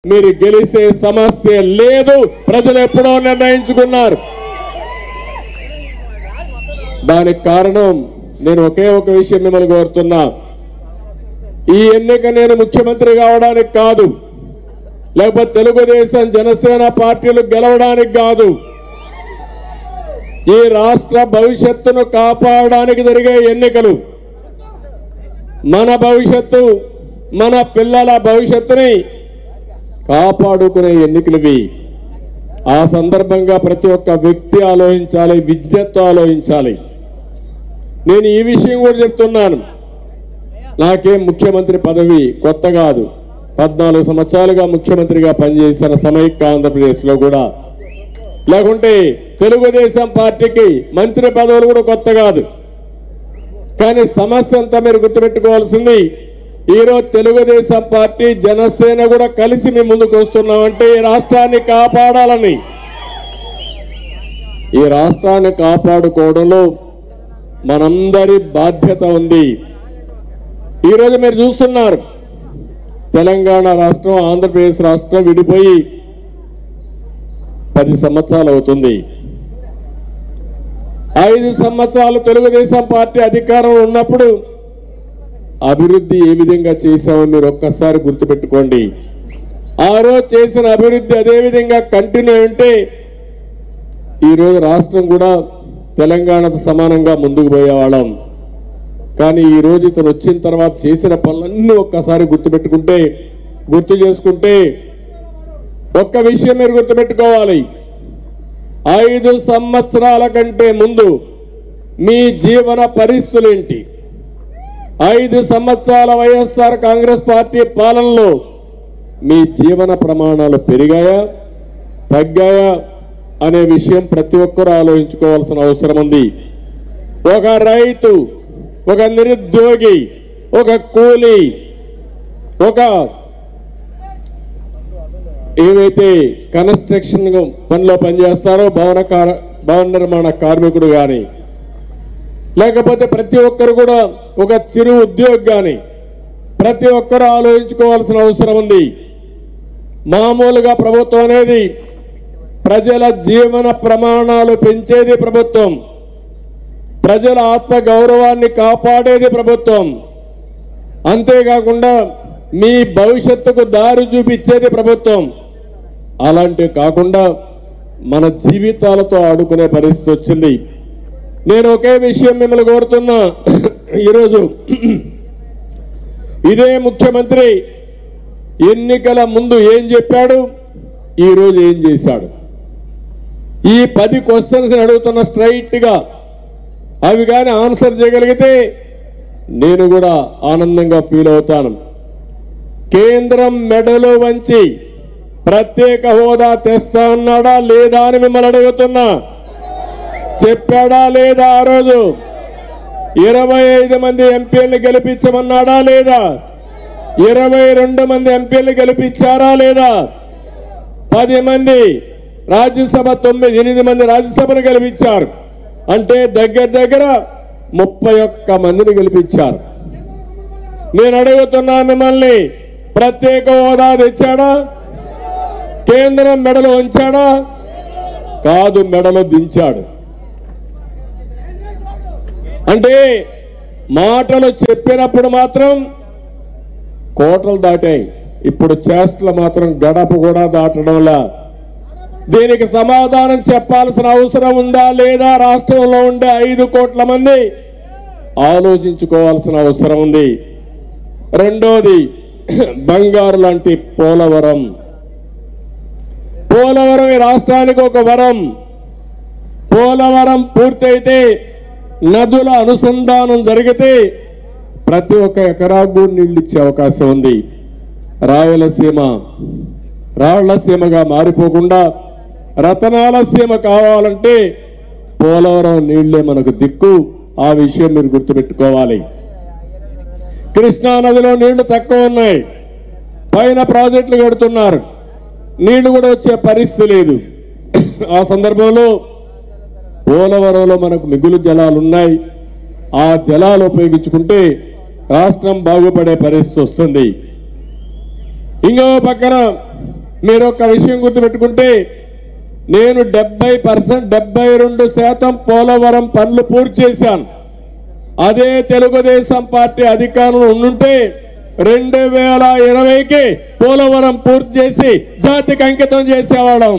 మీరు గెలిసే సమస్య లేదు, ప్రజలు ఎప్పుడో నిర్ణయించుకున్నారు. దానికి కారణం నేను ఒకే ఒక విషయం మిమ్మల్ని కోరుతున్నా. ఈ ఎన్నిక నేను ముఖ్యమంత్రి కావడానికి కాదు, లేకపోతే తెలుగుదేశం జనసేన పార్టీలు గెలవడానికి కాదు. ఈ రాష్ట్ర భవిష్యత్తును కాపాడడానికి జరిగే ఎన్నికలు, మన భవిష్యత్తు, మన పిల్లల భవిష్యత్తుని కాపాడుకునే ఎన్నికలువి. ఆ సందర్భంగా ప్రతి ఒక్క వ్యక్తి ఆలోచించాలి, విద్యతో ఆలోచించాలి. నేను ఈ విషయం కూడా చెప్తున్నాను. నాకేం ముఖ్యమంత్రి పదవి కొత్త కాదు. 14 సంవత్సరాలుగా ముఖ్యమంత్రిగా పనిచేసిన సమైక్య ఆంధ్రప్రదేశ్లో కూడా, లేకుంటే తెలుగుదేశం పార్టీకి మంత్రి పదవులు కూడా కొత్త కాదు. కానీ సమస్య అంతా మీరు గుర్తుపెట్టుకోవాల్సింది, ఈరోజు తెలుగుదేశం పార్టీ జనసేన కూడా కలిసి మేము ముందుకు వస్తున్నామంటే ఈ రాష్ట్రాన్ని కాపాడాలని. ఈ రాష్ట్రాన్ని కాపాడుకోవడంలో మనందరి బాధ్యత ఉంది. ఈరోజు మీరు చూస్తున్నారు, తెలంగాణ రాష్ట్రం ఆంధ్రప్రదేశ్ రాష్ట్రం విడిపోయి 10 సంవత్సరాలు అవుతుంది. 5 సంవత్సరాలు తెలుగుదేశం పార్టీ అధికారంలో ఉన్నప్పుడు అభివృద్ధి ఏ విధంగా చేశామో మీరు ఒక్కసారి గుర్తుపెట్టుకోండి. ఆ రోజు చేసిన అభివృద్ధి అదే విధంగా కంటిన్యూ ఉంటే ఈరోజు రాష్ట్రం కూడా తెలంగాణతో సమానంగా ముందుకు పోయేవాళ్ళం. కానీ ఈరోజు ఇతను వచ్చిన తర్వాత చేసిన పనులన్నీ ఒక్కసారి గుర్తు చేసుకుంటే ఒక్క విషయం మీరు గుర్తుపెట్టుకోవాలి. 5 సంవత్సరాల కంటే ముందు మీ జీవన పరిస్థితులు ఏంటి? 5 సంవత్సరాల వైఎస్ఆర్ కాంగ్రెస్ పార్టీ పాలనలో మీ జీవన ప్రమాణాలు పెరిగాయా, తగ్గాయా అనే విషయం ప్రతి ఒక్కరూ ఆలోచించుకోవాల్సిన అవసరం ఉంది. ఒక రైతు, ఒక నిరుద్యోగి, ఒక కూలీ, ఒక ఏవైతే కన్స్ట్రక్షన్ పనిలో పనిచేస్తారో భవన నిర్మాణ కార్మికుడు కానీ, లేకపోతే ప్రతి ఒక్కరు కూడా ఒక చిరు ఉద్యోగి కానీ, ప్రతి ఒక్కరూ ఆలోచించుకోవాల్సిన అవసరం ఉంది. మామూలుగా ప్రభుత్వం అనేది ప్రజల జీవన ప్రమాణాలు పెంచేది ప్రభుత్వం, ప్రజల ఆత్మ గౌరవాన్ని కాపాడేది ప్రభుత్వం, అంతేకాకుండా మీ భవిష్యత్తుకు దారి చూపించేది ప్రభుత్వం. అలాంటివి కాకుండా మన జీవితాలతో ఆడుకునే పరిస్థితి వచ్చింది. నేను ఒకే విషయం మిమ్మల్ని కోరుతున్నా. ఈరోజు ఇదే ముఖ్యమంత్రి ఎన్నికల ముందు ఏం చెప్పాడు, ఈరోజు ఏం చేశాడు? ఈ 10 క్వశ్చన్స్ అడుగుతున్న స్ట్రైట్గా అవి కానీ ఆన్సర్ చేయగలిగితే నేను కూడా ఆనందంగా ఫీల్ అవుతాను. కేంద్రం మెడలు వంచి ప్రత్యేక హోదా తెస్తా అన్నాడా లేదా అని మిమ్మల్ని అడుగుతున్నా. చెప్పాడా లేదా? ఆ రోజు 25 మంది ఎంపీలను గెలిపించమన్నాడా లేదా? 22 మంది ఎంపీలను గెలిపించారా లేదా? 10 మంది రాజ్యసభ 8 మంది రాజ్యసభను గెలిపించారు. అంటే దగ్గర 31 మందిని గెలిపించారు. నేను అడుగుతున్నా మిమ్మల్ని, ప్రత్యేక హోదా తెచ్చాడా? కేంద్రం మెడలో ఉంచాడా? కాదు, మెడలో దించాడు. అంటే మాటలు చెప్పినప్పుడు మాత్రం కోటలు దాటాయి, ఇప్పుడు చేష్టలు మాత్రం గడప కూడా దాటడంలా. దీనికి సమాధానం చెప్పాల్సిన అవసరం ఉందా లేదా? రాష్ట్రంలో ఉండే 5 కోట్ల మంది ఆలోచించుకోవాల్సిన అవసరం ఉంది. రెండోది, బంగారు లాంటి పోలవరం ఈ రాష్ట్రానికి ఒక వరం. పోలవరం పూర్తయితే, నదుల అనుసంధానం జరిగితే ప్రతి ఒక్క ఎకరాకు నీళ్ళు ఇచ్చే అవకాశం ఉంది. రాయలసీమ రాళ్లసీమగా మారిపోకుండా రతనాల సీమ కావాలంటే పోలవరం నీళ్లే మనకు దిక్కు. ఆ విషయం మీరు గుర్తుపెట్టుకోవాలి. కృష్ణా నదిలో నీళ్లు తక్కువ ఉన్నాయి, పైన ప్రాజెక్టులు కడుతున్నారు, నీళ్లు కూడా వచ్చే పరిస్థితి లేదు. ఆ సందర్భంలో పోలవరంలో మనకు మిగులు జలాలు ఉన్నాయి. ఆ జలాలు ఉపయోగించుకుంటే రాష్ట్రం బాగుపడే పరిస్థితి వస్తుంది. ఇంకో పక్కన మీరు ఒక విషయం గుర్తుపెట్టుకుంటే నేను 72% పోలవరం పనులు పూర్తి చేశాను. అదే తెలుగుదేశం పార్టీ అధికారంలో ఉండుంటే 2020కి పోలవరం పూర్తి చేసి జాతికి అంకితం చేసేవాళ్ళం.